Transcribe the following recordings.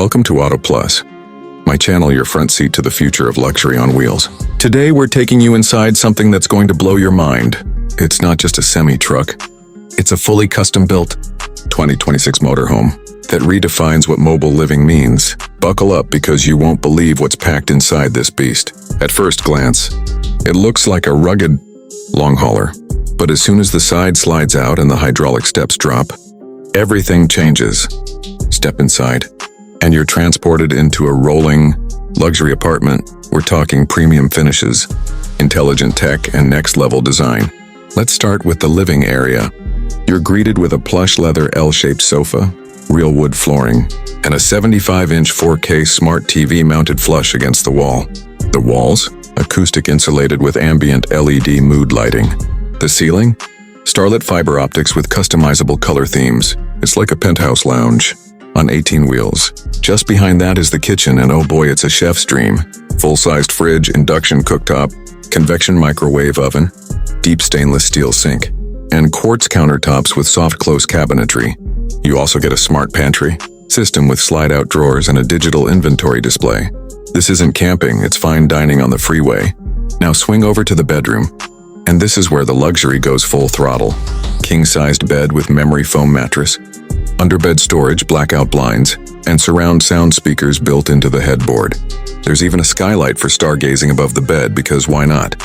Welcome to Auto Plus, my channel, your front seat to the future of luxury on wheels. Today we're taking you inside something that's going to blow your mind. It's not just a semi-truck, it's a fully custom-built 2026 motorhome that redefines what mobile living means. Buckle up because you won't believe what's packed inside this beast. At first glance, it looks like a rugged long hauler, but as soon as the side slides out and the hydraulic steps drop, everything changes. Step inside, and you're transported into a rolling, luxury apartment. We're talking premium finishes, intelligent tech, and next-level design. Let's start with the living area. You're greeted with a plush leather L-shaped sofa, real wood flooring, and a 75-inch 4K smart TV mounted flush against the wall. The walls, acoustic insulated with ambient LED mood lighting. The ceiling, starlit fiber optics with customizable color themes. It's like a penthouse lounge on 18 wheels. Just behind that is the kitchen, and oh boy, it's a chef's dream. Full-sized fridge, induction cooktop, convection microwave oven, deep stainless steel sink, and quartz countertops with soft close cabinetry. You also get a smart pantry system with slide-out drawers and a digital inventory display. This isn't camping, it's fine dining on the freeway. Now swing over to the bedroom, and this is where the luxury goes full throttle. King-sized bed with memory foam mattress, underbed storage, blackout blinds, and surround sound speakers built into the headboard. There's even a skylight for stargazing above the bed, because why not?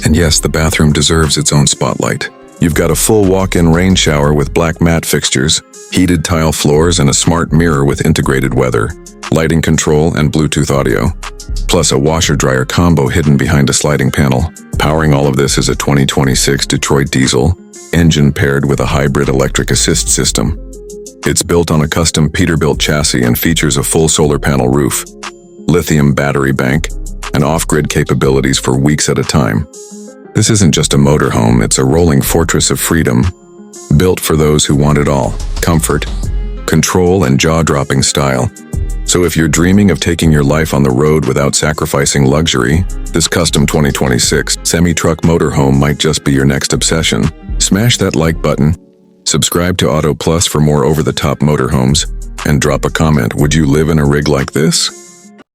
And yes, the bathroom deserves its own spotlight. You've got a full walk-in rain shower with black matte fixtures, heated tile floors, and a smart mirror with integrated weather, lighting control, and Bluetooth audio. Plus a washer-dryer combo hidden behind a sliding panel. Powering all of this is a 2026 Detroit diesel, engine paired with a hybrid electric assist system. It's built on a custom Peterbilt chassis and features a full solar panel roof, lithium battery bank, and off-grid capabilities for weeks at a time. This isn't just a motorhome, it's a rolling fortress of freedom, built for those who want it all: comfort, control, and jaw-dropping style. So if you're dreaming of taking your life on the road without sacrificing luxury, this custom 2026 semi-truck motorhome might just be your next obsession. Smash that like button, subscribe to Auto Plus for more over-the-top motorhomes, and drop a comment. Would you live in a rig like this?